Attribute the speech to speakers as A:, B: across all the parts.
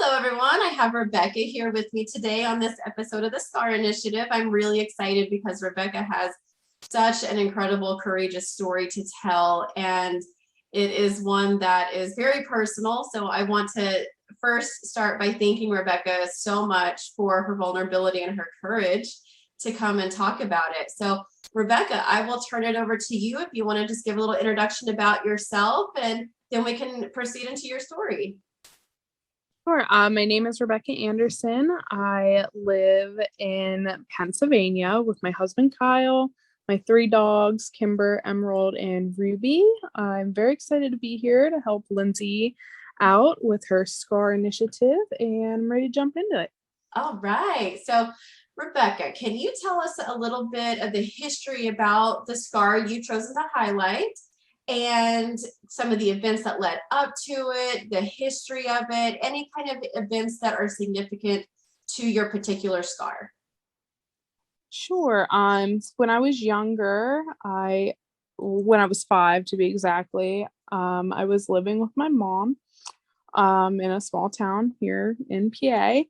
A: Hello, everyone. I have Rebecca here with me today on this episode of the SCAR Initiative. I'm really excited because Rebecca has such an incredible, courageous story to tell, and it is one that is very personal. So I want to first start by thanking Rebecca so much for her vulnerability and her courage to come and talk about it. So, Rebecca, I will turn it over to you if you want to just give a little introduction about yourself, and then we can proceed into your story.
B: Sure. My name is Rebecca Anderson. I live in Pennsylvania with my husband, Kyle, my three dogs, Kimber, Emerald, and Ruby. I'm very excited to be here to help Lindsay out with her SCAR initiative, and I'm ready to jump into it.
A: All right. So, Rebecca, can you tell us a little bit of the history about the SCAR you've chosen to highlight and some of the events that led up to it, the history of it, any kind of events that are significant to your particular SCAR?
B: Sure. When I was younger, when I was 5 to be exactly, I was living with my mom, in a small town here in PA.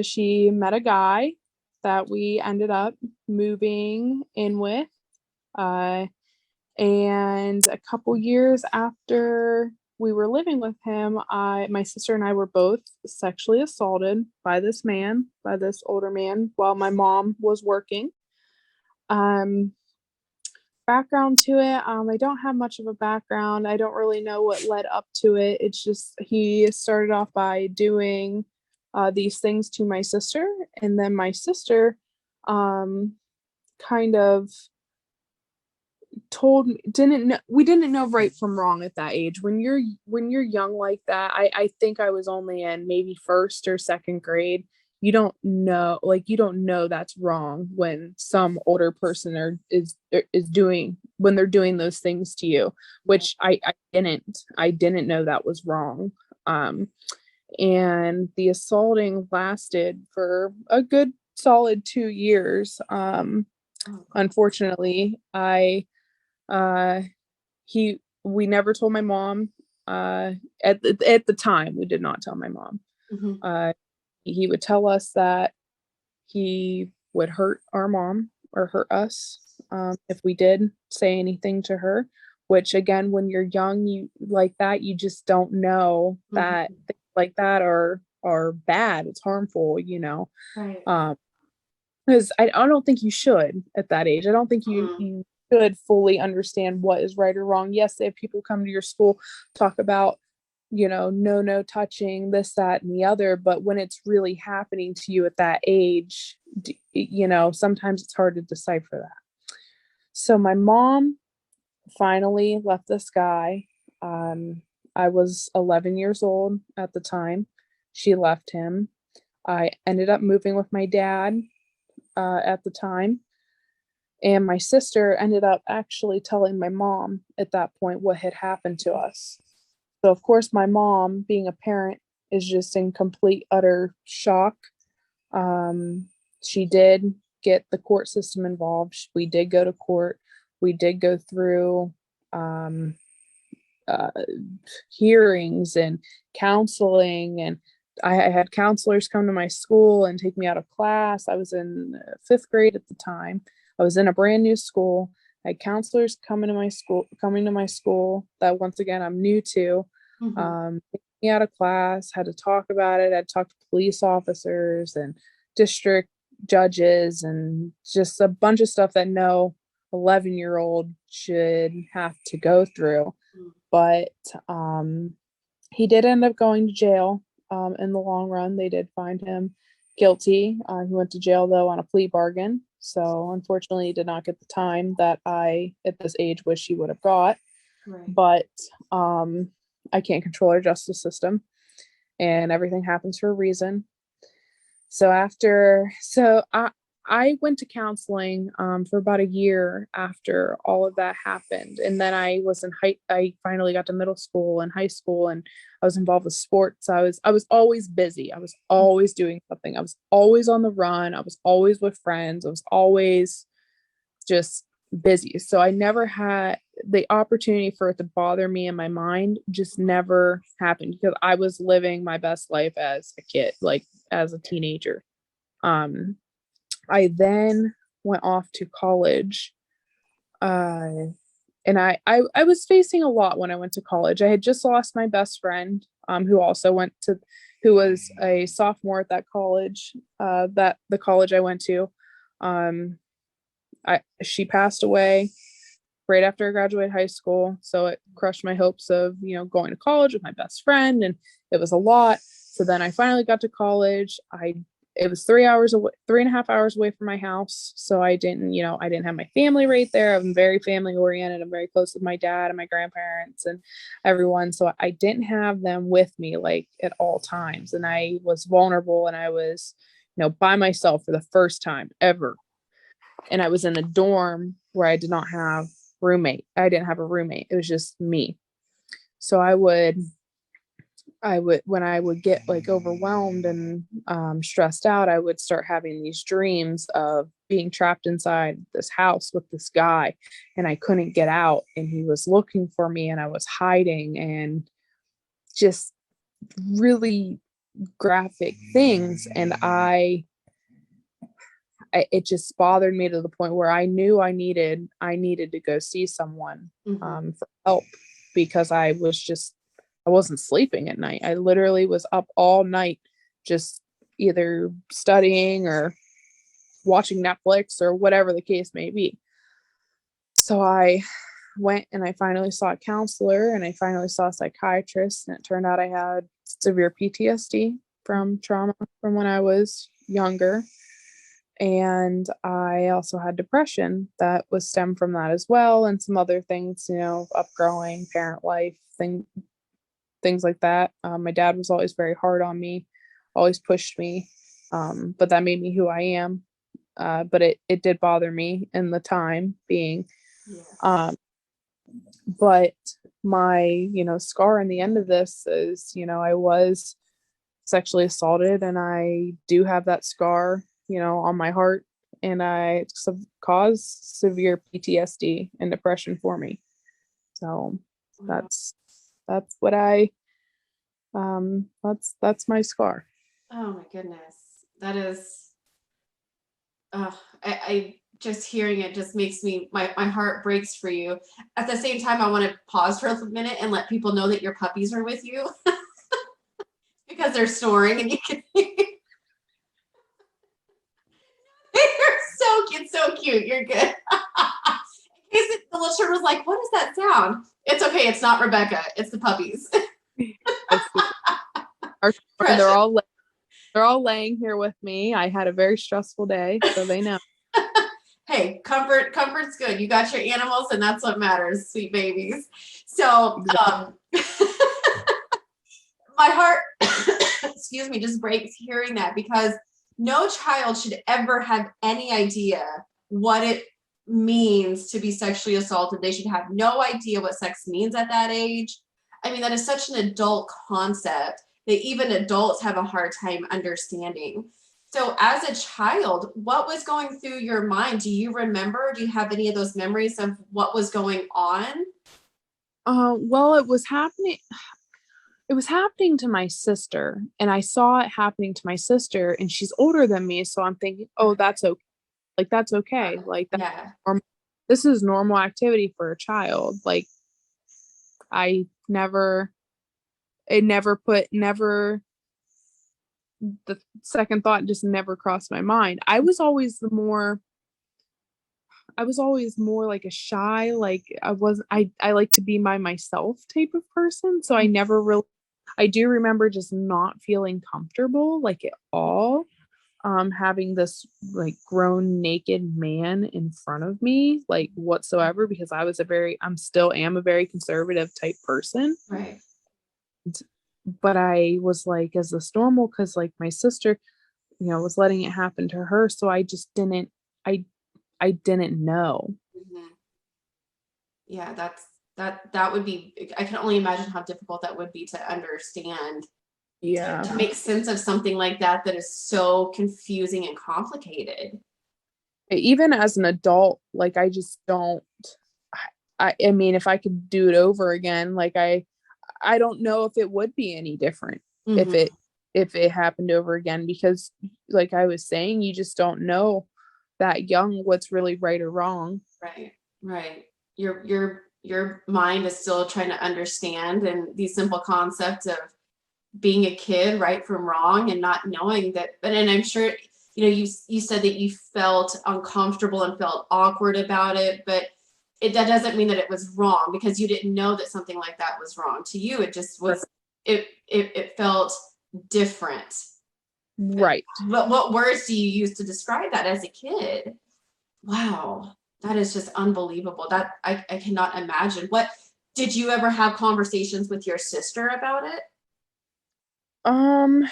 B: She met a guy that we ended up moving in with. Uh, and a couple years after we were living with him, my sister and I were both sexually assaulted by this older man, while my mom was working. Um, Background to it, I don't have much of a background. I don't really know what led up to it. It's just he started off by doing these things to my sister, and then my sister kind of told me didn't know we didn't know right from wrong at that age. When you're young like that, I think I was only in maybe first or second grade. You don't know that's wrong when some older person is doing when they're doing those things to you, which I didn't know that was wrong. And the assaulting lasted for a good solid 2 years. Unfortunately, I he we never told my mom. At the time, we did not tell my mom.
A: Mhm.
B: He would tell us that he would hurt our mom or hurt us, if we did say anything to her, which again, when you're young, you like that, you just don't know that
A: Mhm.
B: things like that are bad. It's harmful,
A: Right.
B: because I don't think you should at that age. I don't think you
A: Mhm.
B: you should fully understand what is right or wrong. Yes, if people come to your school, talk about, no touching, this, that, and the other, but when it's really happening to you at that age, sometimes it's hard to decipher that. So my mom finally left this guy. Um, I was 11 years old at the time. She left him. I ended up moving with my dad at the time. And my sister ended up actually telling my mom at that point what had happened to us. So, of course, my mom, being a parent, is just in complete, utter shock. Um, she did get the court system involved. We did go to court. We did go through um, uh, hearings and counseling, and I had counselors come to my school and take me out of class. I was in fifth grade at the time. I was in a brand new school. I had counselors coming to my school that, once again, I'm new to.
A: Mhm.
B: Take me out of class, had to talk about it. I had to talk to police officers and district judges and just a bunch of stuff that no 11-year-old should have to go through. But he did end up going to jail. In the long run, they did find him guilty. He went to jail, though, on a plea bargain. So unfortunately, he did not get the time that I, at this age, wish he would have got.
A: Right.
B: But I can't control our justice system, and everything happens for a reason. So I went to counseling for about a year after all of that happened, and then I finally got to middle school and high school, and I was involved with sports. I was always busy. I was always doing something. I was always on the run. I was always with friends. I was always just busy. So I never had the opportunity for it to bother me in my mind, just never happened because I was living my best life as a kid, like as a teenager. Um, I then went off to college. And I was facing a lot when I went to college. I had just lost my best friend, who was a sophomore at that college, that the college I went to. Um, she passed away right after I graduated high school. So it crushed my hopes of, going to college with my best friend, and it was a lot. So then I finally got to college. It was 3 hours away, 3.5 hours away from my house. So I didn't have my family right there. I'm very family oriented. I'm very close with my dad and my grandparents and everyone. So I didn't have them with me like at all times. And I was vulnerable, and I was, by myself for the first time ever. And I was in a dorm where I didn't have a roommate. It was just me. So when I would get like overwhelmed and stressed out, I would start having these dreams of being trapped inside this house with this guy, and I couldn't get out, and he was looking for me, and I was hiding, and just really graphic things. And it just bothered me to the point where I knew I needed to go see someone for help, because I wasn't sleeping at night. I literally was up all night, just either studying or watching Netflix or whatever the case may be. So I went and I finally saw a counselor, and I finally saw a psychiatrist, and it turned out I had severe PTSD from trauma from when I was younger. And I also had depression that was stemmed from that as well, and some other things, upgrowing, parent life, things like that. My dad was always very hard on me, always pushed me, but that made me who I am. But it did bother me in the time being. But my, scar in the end of this is, I was sexually assaulted, and I do have that scar, on my heart, and I caused severe PTSD and depression for me. So that's what that's my scar.
A: Oh my goodness. That is, I just hearing it just makes me, my heart breaks for you. At the same time, I want to pause for a minute and let people know that your puppies are with you because they're snoring, and you can they're so cute, so cute. You're good. In case the listener was like, what is that sound? It's okay. It's not Rebecca. It's the puppies.
B: They're all laying here with me. I had a very stressful day, so they know.
A: Hey, comfort's good. You got your animals, and that's what matters, sweet babies. So my heart, excuse me, just breaks hearing that, because no child should ever have any idea what it means to be sexually assaulted. They should have no idea what sex means at that age. I mean, that is such an adult concept that even adults have a hard time understanding. So as a child, what was going through your mind? Do you remember? Do you have any of those memories of what was going on?
B: Well, it was happening to my sister, and I saw it happening to my sister, and she's older than me. So I'm thinking, oh, that's okay. Like, that's okay. Like, this is normal activity for a child. Like, the second thought just never crossed my mind. I was always more like a shy, like I like to be by myself type of person. So I do remember just not feeling comfortable like at all, having this like grown naked man in front of me, like whatsoever, because I'm still am a very conservative type person.
A: Right.
B: But I was like, is this normal? Because like my sister, was letting it happen to her. So I just didn't, I didn't know.
A: Mm-hmm. Yeah, that would be, I can only imagine how difficult that would be to understand.
B: Yeah.
A: To make sense of something like that is so confusing and complicated.
B: even as an adult, like I just don't, I mean, if I could do it over again, like I don't know if it would be any different if
A: Mhm.
B: it happened over again, because like I was saying, you just don't know that young what's really right or wrong.
A: Right, right. Your mind is still trying to understand, and these simple concepts of being a kid, right from wrong, and not knowing that. But and I'm sure you said that you felt uncomfortable and felt awkward about it, but that doesn't mean that it was wrong because you didn't know that something like that was wrong. To you, it just was. It felt different.
B: Right.
A: But what words do you use to describe that as a kid? Wow, that is just unbelievable. That I cannot imagine. What did you ever have conversations with your sister about it?
B: Um,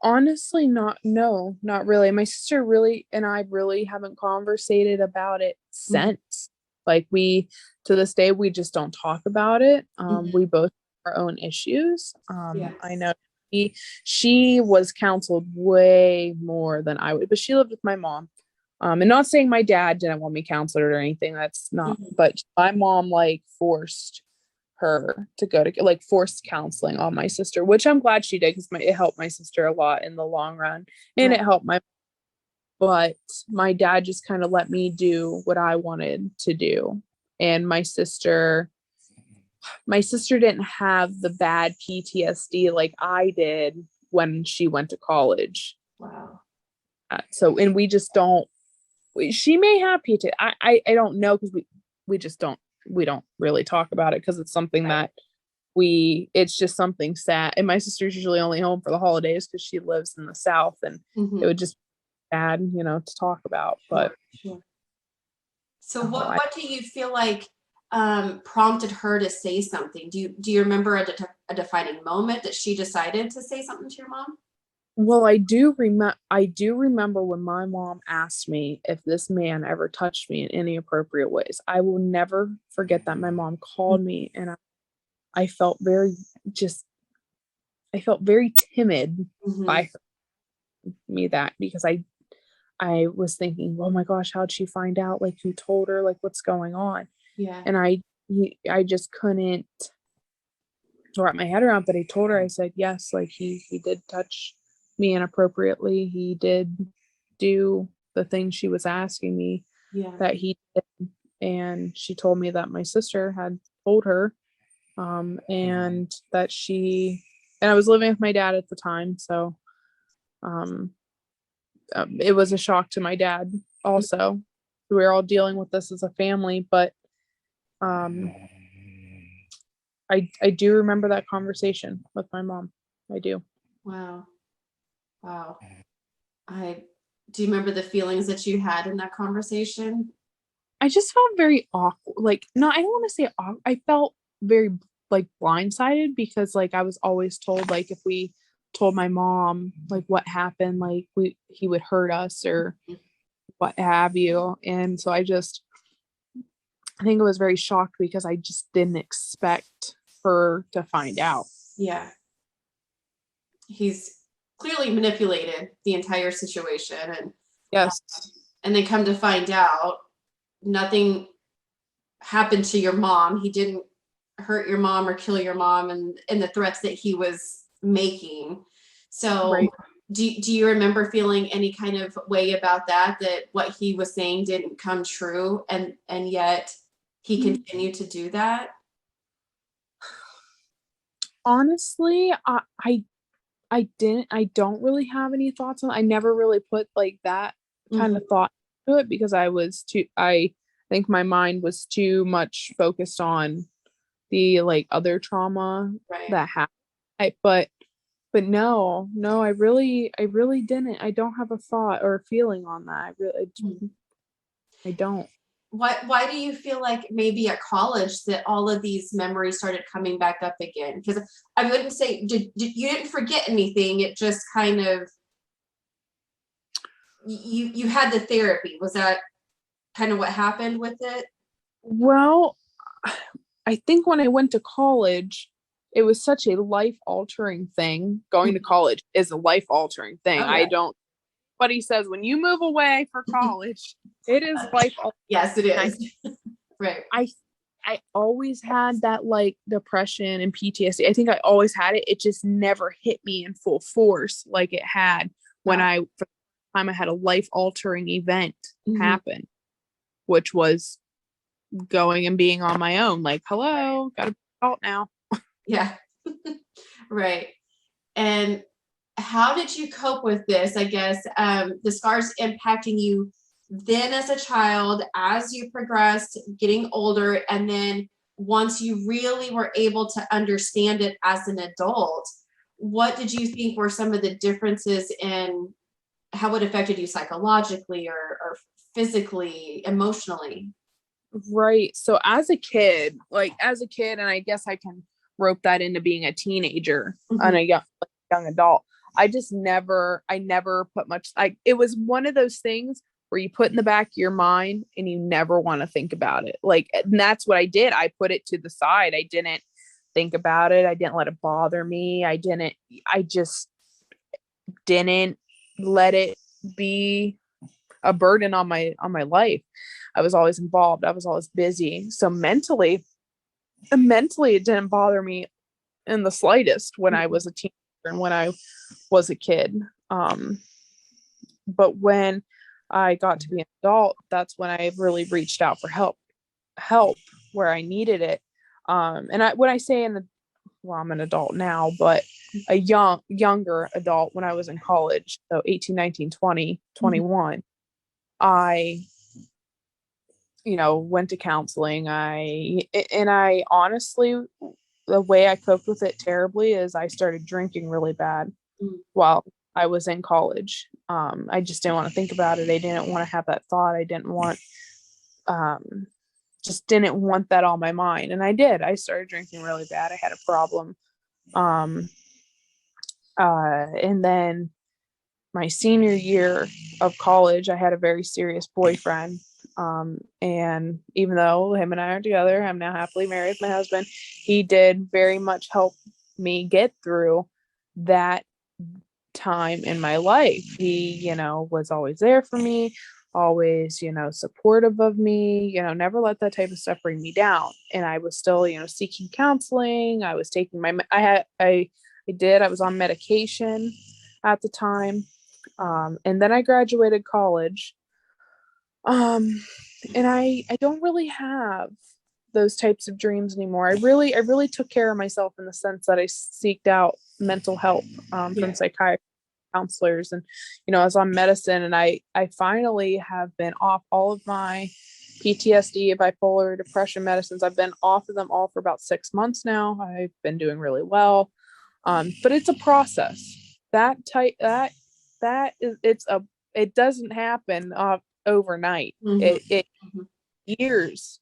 B: Honestly, no, not really. My sister really and I really haven't conversated about it
A: Mhm.
B: since. Like we to this day we just don't talk about it.
A: Mhm.
B: We both have our own issues.
A: Yeah.
B: I know she was counseled way more than I would, but she lived with my mom. And not saying my dad didn't want me counseled or anything. That's not,
A: Mhm.
B: but my mom like forced her to go to like forced counseling on my sister, which I'm glad she did because it helped my sister a lot in the long run, and
A: Right.
B: it helped my. But my dad just kind of let me do what I wanted to do, and my sister didn't have the bad PTSD like I did when she went to college.
A: Wow.
B: So and we just don't. She may have PTSD. I don't know because we just don't really talk about it because it's something
A: Right.
B: that it's just something sad. And my sister's usually only home for the holidays because she lives in the South, and it
A: Mhm.
B: would just be sad, to talk about.
A: Sure.
B: But
A: Sure. So
B: oh,
A: what do you feel like prompted her to say something? Do you remember a defining moment that she decided to say something to your mom?
B: well, I do remember when my mom asked me if this man ever touched me in any appropriate ways. I will never forget that my mom called me, and I felt just I felt very timid
A: Mm-hmm.
B: by me that because I was thinking, oh my gosh, how'd she find out? Like, who told her? Like, what's going on?
A: Yeah.
B: And I just couldn't wrap my head around. But I told her, I said, yes, like he did touch me inappropriately. He did do the thing she was asking me
A: Yeah.
B: that he did. And she told me that my sister had told her, and that and I was living with my dad at the time. So, um, it was a shock to my dad also. We were all dealing with this as a family, but um, I do remember that conversation with my mom. I do.
A: Wow. Wow. I do you remember the feelings that you had in that conversation?
B: I just felt very awkward. Like, no, I don't want to say awkward. I felt very like blindsided because like I was always told like if we told my mom like what happened, like he would hurt us or what have you. And so I think I was very shocked because I just didn't expect her to find out.
A: Yeah. He's clearly manipulated the entire situation,
B: Yes.
A: and then come to find out nothing happened to your mom. He didn't hurt your mom or kill your mom, and the threats that he was making. So
B: Right.
A: do you remember feeling any kind of way about that what he was saying didn't come true, and yet he continued to do that?
B: Honestly, I don't really have any thoughts on. I never really put like that kind
A: Mhm.
B: of thought to it because I think my mind was too much focused on the like other trauma
A: Right.
B: that happened. But no, I really didn't. I don't have a thought or a feeling on that.
A: Mhm.
B: I don't.
A: Why do you feel like maybe at college that all of these memories started coming back up again? Because I wouldn't say you didn't forget anything. It just kind of you had the therapy. Was that kind of what happened with it?
B: Well, I think when I went to college, it was such a life altering thing. Going to
A: Mhm.
B: college is a life altering thing.
A: Oh yeah.
B: Buddy says when you move away for college, it is life.
A: Yes, it is. Right.
B: I always had that like depression and PTSD. I think I always had it. It just never hit me in full force like it had when for the time I had a life altering event happen, which was going and being on my own. Like, hello, gotta be adult now.
A: Yeah. Right. And how did you cope with this? I guess the scars impacting you then as a child, as you progressed, getting older, and then once you really were able to understand it as an adult, what did you think were some of the differences in how it affected you psychologically or physically, emotionally?
B: Right. So as a kid, and I guess I can rope that into being a teenager and a young adult. I never put much, it was one of those things where you put in the back of your mind and you never want to think about it. And that's what I did. I put it to the side. I didn't think about it. I didn't let it bother me. I just didn't let it be a burden on my life. I was always involved. I was always busy. So mentally it didn't bother me in the slightest when I was a teenager and when I was a kid. But when I got to be an adult, that's when I really reached out for help where I needed it. When I say I'm an adult now, but a younger adult when I was in college, so 18, 19, 20, 21, I, went to counseling. I honestly, the way I coped with it terribly is I started drinking really bad while I was in college. I just didn't want to think about it. I didn't want to have that thought. I just didn't want that on my mind. And I did. I started drinking really bad. I had a problem. And then my senior year of college, I had a very serious boyfriend. And even though him and I are together, I'm now happily married with my husband, he did very much help me get through that time in my life. He, was always there for me, always, supportive of me, never let that type of stuff bring me down. And I was still, seeking counseling. I was taking I was on medication at the time. And then I graduated college. And I don't really have those types of dreams anymore. I really took care of myself in the sense that I seeked out mental help from psychiatrists, counselors, and I was on medicine, and I finally have been off all of my PTSD, bipolar, depression medicines. I've been off of them all for about 6 months now. I've been doing really well. But it's a process. It doesn't happen overnight. It years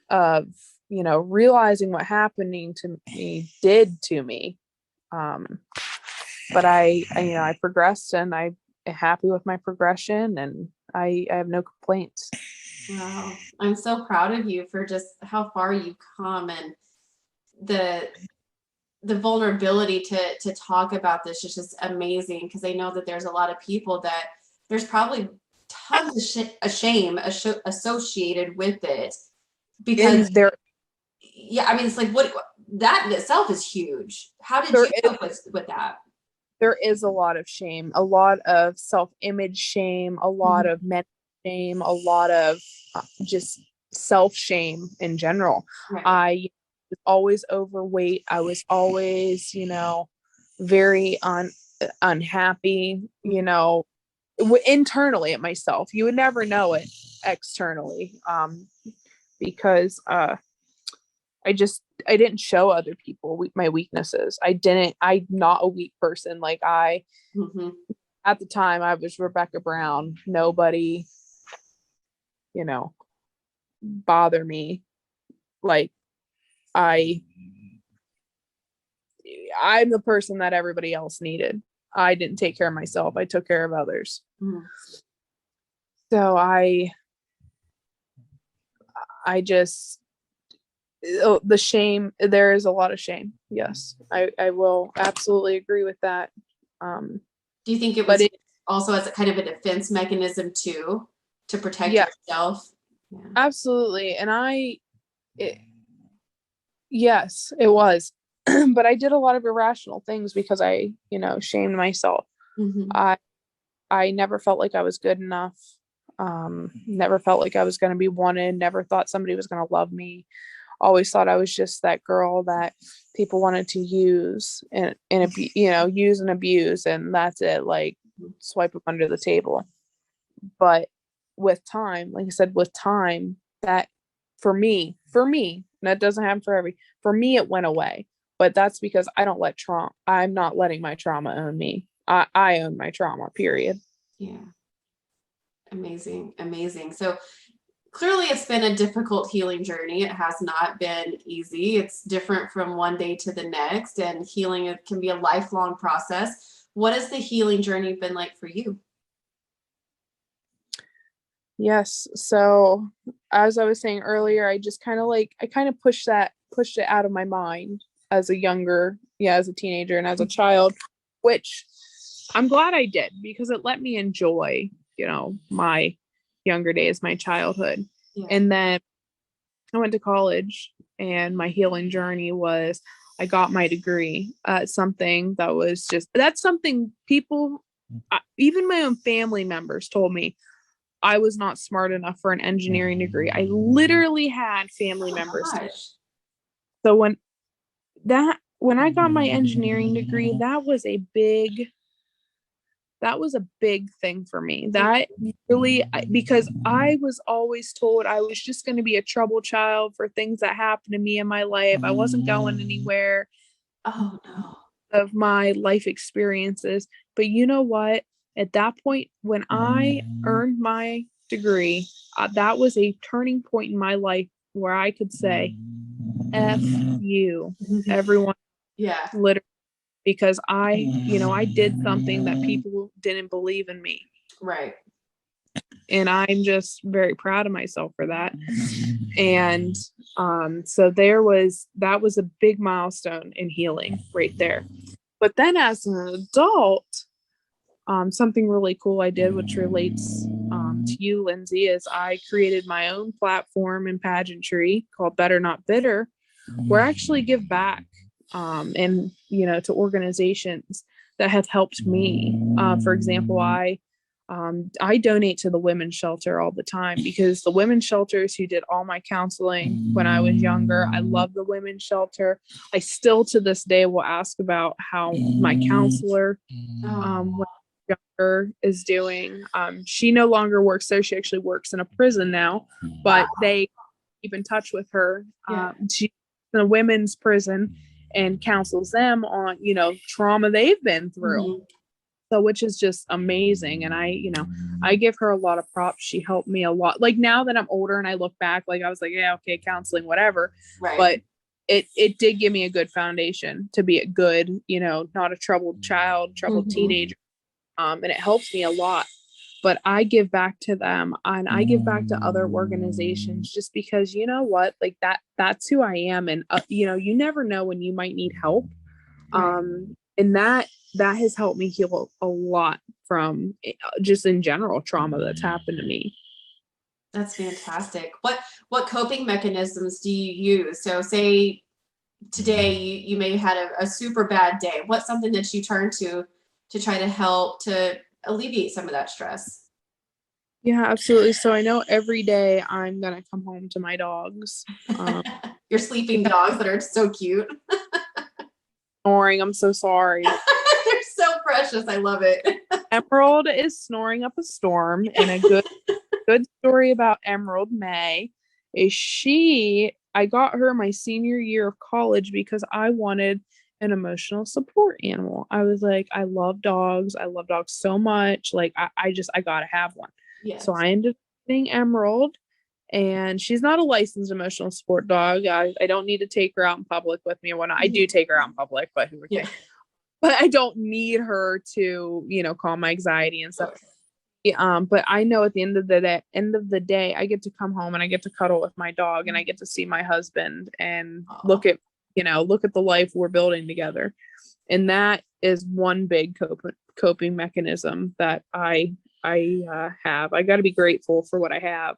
B: of realizing what happening to me did to me. But I progressed, and I'm happy with my progression, and I have no complaints.
A: Wow. I'm so proud of you for just how far you've come, and the vulnerability to talk about this is just amazing, because I know that there's a lot of people that there's probably tons of shame associated with it, because it's like, what that in itself is huge. How did you cope with that?
B: There is a lot of shame, a lot of self-image shame, a lot of mental shame, a lot of just self-shame in general. Right. I was always overweight. I was always, very unhappy, internally at myself. You would never know it externally, because I didn't show other people my weaknesses. I'm not a weak person. Like at the time I was Rebecca Brown. Nobody, bother me. Like I'm the person that everybody else needed. I didn't take care of myself. I took care of others. So I just, the shame, there is a lot of shame. Yes, I will absolutely agree with that.
A: Do you think it was also as a kind of a defense mechanism too, to protect
B: Yeah,
A: yourself. Yeah.
B: absolutely. And yes, it was. But I did a lot of irrational things because I, shamed myself.
A: Mhm.
B: I never felt like I was good enough. Never felt like I was going to be wanted. Never thought somebody was going to love me. Always thought I was just that girl that people wanted to use use and abuse, and that's it. Like, swipe up under the table. But with time, like I said, with time, that for me, that doesn't happen for me, it went away. But that's because I don't let trauma. I'm not letting my trauma own me. I own my trauma. Period.
A: Yeah. Amazing. Amazing. So clearly it's been a difficult healing journey. It has not been easy. It's different from one day to the next, and healing it can be a lifelong process. What has the healing journey been like for you?
B: Yes. So as I was saying earlier, I kind of pushed it out of my mind as a teenager and as a child, which I'm glad I did because it let me enjoy, my younger days, my childhood.
A: Yeah.
B: And then I went to college, and my healing journey was I got my degree at something that's something people, even my own family members told me I was not smart enough for an engineering degree. I literally had family
A: Oh
B: members.
A: gosh.
B: So when I got my engineering degree, that was a big thing for me. That really, because I was always told I was just going to be a trouble child for things that happened to me in my life. I wasn't going anywhere
A: Oh no.
B: of my life experiences. But you know what? At that point, when I earned my degree, that was a turning point in my life where I could say, F you, everyone,
A: Yeah.
B: literally, because I did something that people didn't believe in me.
A: Right.
B: And I'm just very proud of myself for that. And so that was a big milestone in healing right there. But then as an adult, something really cool I did, which relates to you, Lindsay, is I created my own platform in pageantry called Better Not Bitter, where I actually give back and to organizations that have helped me. For example, I donate to the women's shelter all the time because the women's shelters who did all my counseling when I was younger, I love the women's shelter. I still to this day will ask about how my counselor when younger is doing. She no longer works there. She actually works in a prison now, but they keep in touch with her. She's in a women's prison and counsels them on, trauma they've been through.
A: Mhm.
B: So, which is just amazing. And I give her a lot of props. She helped me a lot. Like now that I'm older and I look back, like I was like, yeah, okay, counseling, whatever.
A: Right.
B: But it did give me a good foundation to be a good, not a troubled child, troubled teenager. And it helps me a lot. But I give back to them and I give back to other organizations just because you know what, like that's who I am. And you never know when you might need help.
A: Right.
B: And that has helped me heal a lot from just in general trauma that's happened to me.
A: That's fantastic. What coping mechanisms do you use? So say today you may have had a super bad day. What's something that you turn to try to help to alleviate some of that stress?
B: Yeah, absolutely. So I know every day I'm gonna come home to my dogs.
A: Your sleeping dogs that are so cute.
B: Snoring. I'm so sorry.
A: They're so precious. I love it.
B: Emerald is snoring up a storm, and a good story about Emerald May is I got her my senior year of college because I wanted an emotional support animal. I was like, I love dogs. I love dogs so much. Like I gotta have one.
A: Yes.
B: So I ended up getting Emerald, and she's not a licensed emotional support dog. I don't need to take her out in public with me or whatnot. I do take her out in public, but who would care? But I don't need her to, calm my anxiety and stuff. But I know at the end of the day, I get to come home and I get to cuddle with my dog and I get to see my husband and look at look at the life we're building together. And that is one big coping mechanism that I have. I got to be grateful for what I have.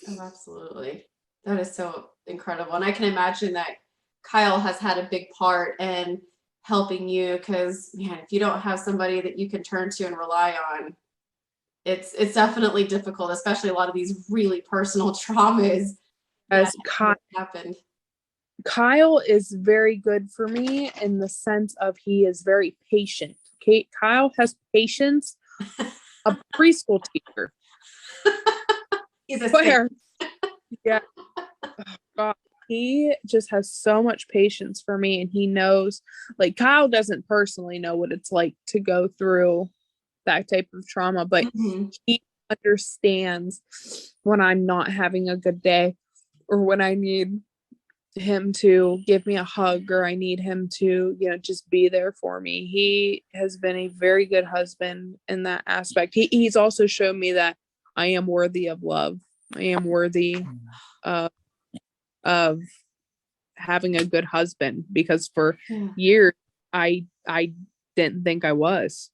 A: Oh, absolutely. That is so incredible. And I can imagine that Kyle has had a big part in helping you because, man, if you don't have somebody that you can turn to and rely on, it's definitely difficult, especially a lot of these really personal traumas that
B: As
A: happened.
B: Kyle is very good for me in the sense of he is very patient. Kyle has patience, a preschool teacher.
A: He's a
B: Where, yeah, oh, God, he just has so much patience for me, and he knows, like, Kyle doesn't personally know what it's like to go through that type of trauma, but he understands when I'm not having a good day or when I need him to give me a hug or I need him to, just be there for me. He has been a very good husband in that aspect. He's also shown me that I am worthy of love. I am worthy of having a good husband, because for years I didn't think I was.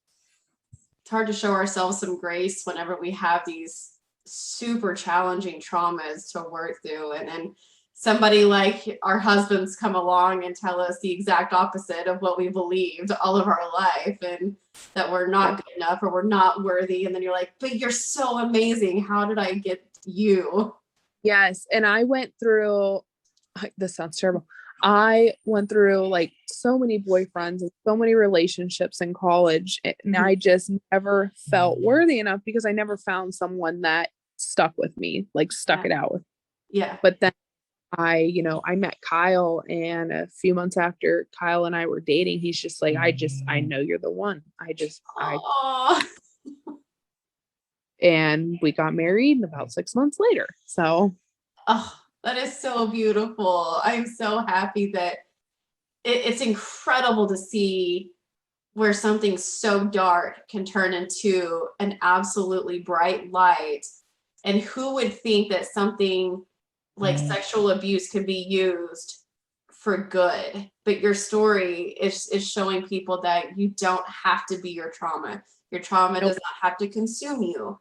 A: It's hard to show ourselves some grace whenever we have these super challenging traumas to work through, and then somebody like our husbands come along and tell us the exact opposite of what we believed all of our life, and that we're not good enough or we're not worthy. And then you're like, but you're so amazing. How did I get you?
B: Yes. And I went through, this sounds terrible. I went through like so many boyfriends and so many relationships in college, and I just never felt worthy enough because I never found someone that stuck with me, like stuck it out with me.
A: Yeah.
B: But then I met Kyle, and a few months after Kyle and I were dating, he's just like, I know you're the one. And we got married about 6 months later. So,
A: oh, that is so beautiful. I'm so happy that it's incredible to see where something so dark can turn into an absolutely bright light. And who would think that something like sexual abuse could be used for good? But your story is showing people that you don't have to be your trauma. Your trauma does not have to consume you.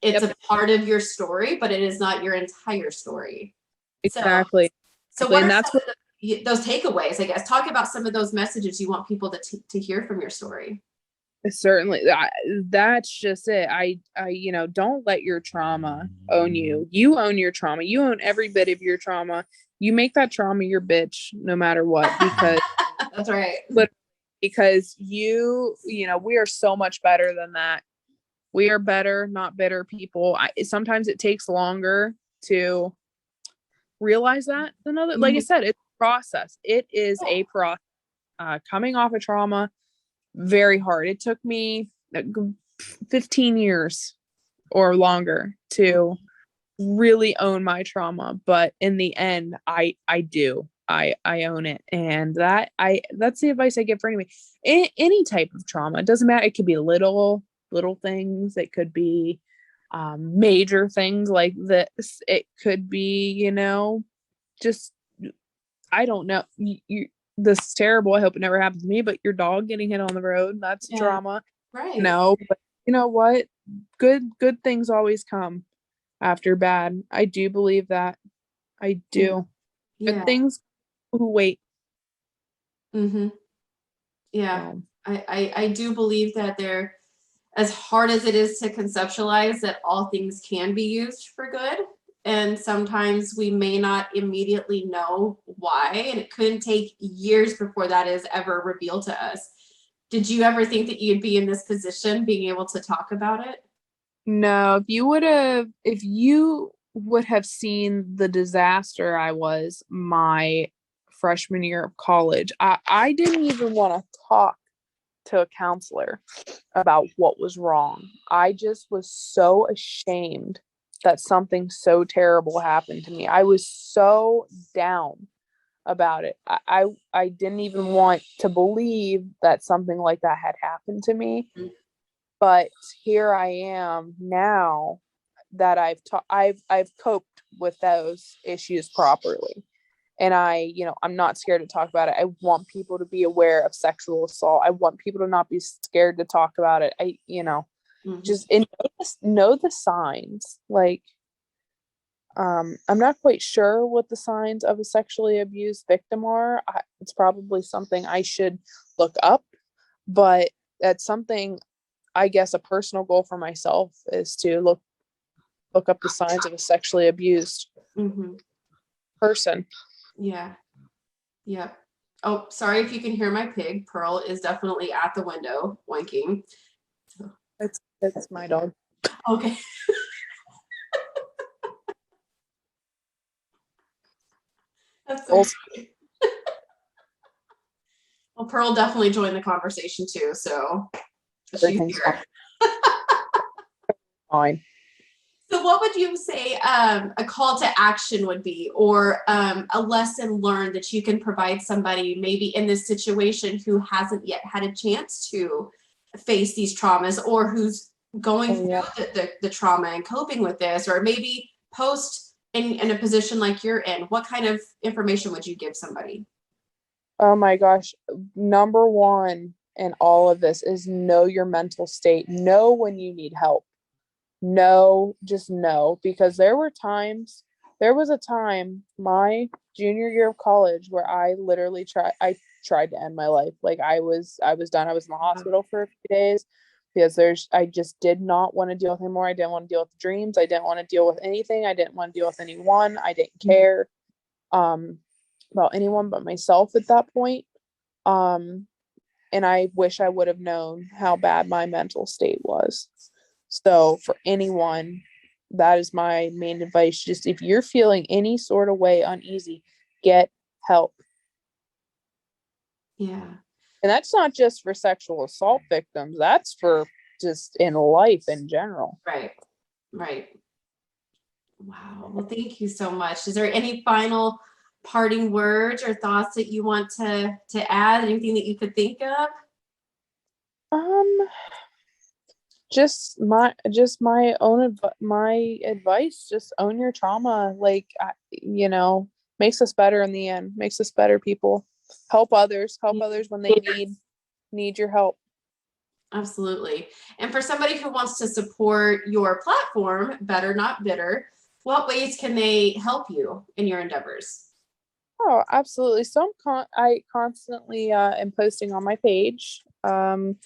A: It's a part of your story, but it is not your entire story.
B: Exactly.
A: So what are some of those takeaways, I guess? Talk about some of those messages you want people to hear from your story.
B: Certainly. That's just it. I don't let your trauma own you. You own your trauma. You own every bit of your trauma. You make that trauma your bitch no matter what, because
A: that's right.
B: Because we are so much better than that. We are better, not bitter people. Sometimes it takes longer to realize that than other. Like I said, it's a process. It is a process. Coming off a trauma, very hard. It took me 15 years or longer to really own my trauma, but in the end, I own it, and that's the advice I give for any type of trauma. It doesn't matter. It could be little things. It could be major things like this. It could be, just, I don't know. This is terrible. I hope it never happens to me, but your dog getting hit on the road, that's trauma.
A: Right.
B: No, but you know what? Good things always come after bad. I do believe that. I do.
A: Yeah.
B: Good things who wait.
A: Yeah. I do believe that they're, as hard as it is to conceptualize, that all things can be used for good. And sometimes we may not immediately know why, and it couldn't take years before that is ever revealed to us. Did you ever think that you'd be in this position, being able to talk about it?
B: No, if you would have seen the disaster I was my freshman year of college, I didn't even want to talk to a counselor about what was wrong. I just was so ashamed that something so terrible happened to me. I was so down about it. I didn't even want to believe that something like that had happened to me. But here I am now that I've coped with those issues properly. And I'm not scared to talk about it. I want people to be aware of sexual assault. I want people to not be scared to talk about it. Just know the signs. Like, I'm not quite sure what the signs of a sexually abused victim are. It's probably something I should look up, but that's something, I guess, a personal goal for myself is to look up the signs of a sexually abused person.
A: Yeah. Yeah. Oh, sorry if you can hear my pig. Pearl is definitely at the window wanking.
B: It's my dog.
A: Okay. That's so funny. Well, Pearl definitely joined the conversation too, so she's here.
B: Fine.
A: So what would you say a call to action would be, or a lesson learned that you can provide somebody maybe in this situation who hasn't yet had a chance to face these traumas, or who's going through the trauma and coping with this, or maybe post in a position like you're in? What kind of information would you give somebody?
B: Oh my gosh. Number one in all of this is know your mental state. Know when you need help. Just know, because there was a time my junior year of college where I literally tried to end my life. Like I was done. I was in the hospital for a few days because I just did not want to deal with anymore. I didn't want to deal with dreams. I didn't want to deal with anything. I didn't want to deal with anyone. I didn't care about anyone but myself at that point. And I wish I would have known how bad my mental state was. So for anyone, that is my main advice. Just if you're feeling any sort of way uneasy, get help.
A: Yeah.
B: And that's not just for sexual assault victims. That's for just in life in general.
A: Right. Wow. Well, thank you so much. Is there any final parting words or thoughts that you want to add? Anything that you could think of?
B: Just my own my advice. Just own your trauma. Like, makes us better in the end. Makes us better people. Help others when they need your help.
A: Absolutely. And for somebody who wants to support your platform, Better Not Bitter, what ways can they help you in your endeavors?
B: Oh, absolutely. So I constantly am posting on my page. And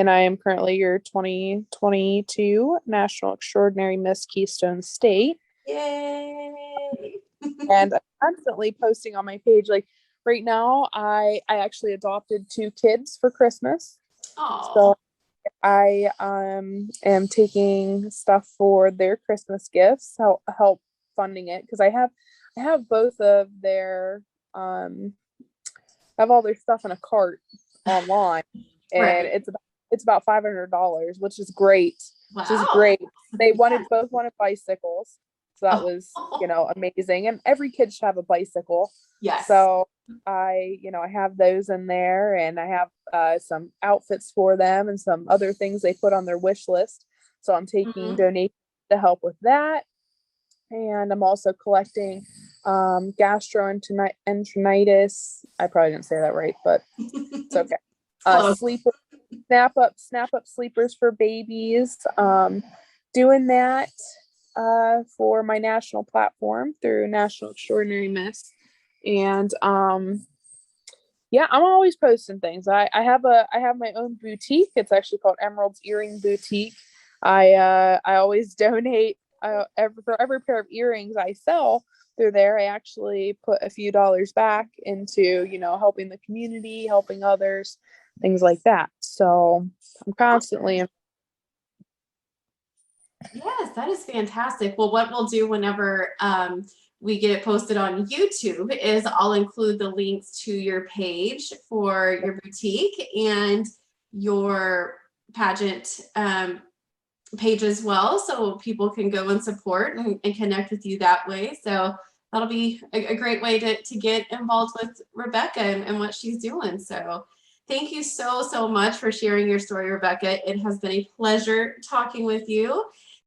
B: I am currently your 2022 National Extraordinary Miss Keystone State.
A: Yay!
B: And I'm constantly posting on my page. Like right now, I actually adopted 2 kids for Christmas.
A: Oh.
B: So I am taking stuff for their Christmas gifts, help funding it, because I have both of their have all their stuff in a cart online, and
A: right.
B: it's about $500, which is great.
A: Wow.
B: Which is great. They both wanted bicycles, so that was amazing. And every kid should have a bicycle.
A: Yes.
B: So I have those in there, and I have some outfits for them and some other things they put on their wish list. So I'm taking donations to help with that. And I'm also collecting gastroenteritis. I probably didn't say that right, but it's okay. Sleeper, snap up sleepers for babies. Doing that for my national platform through National Extraordinary Miss. And yeah, I'm always posting things. I have my own boutique. It's actually called Emerald's Earring Boutique. I always donate for every pair of earrings I sell through there. I actually put a few dollars back into, helping the community, helping others, things like that. So I'm constantly.
A: Yes, that is fantastic. Well, what we'll do whenever we get it posted on YouTube is I'll include the links to your page for your boutique and your pageant page as well, so people can go and support and connect with you that way. So that'll be a great way to get involved with Rebecca and what she's doing. So thank you so much for sharing your story, Rebecca. It has been a pleasure talking with you.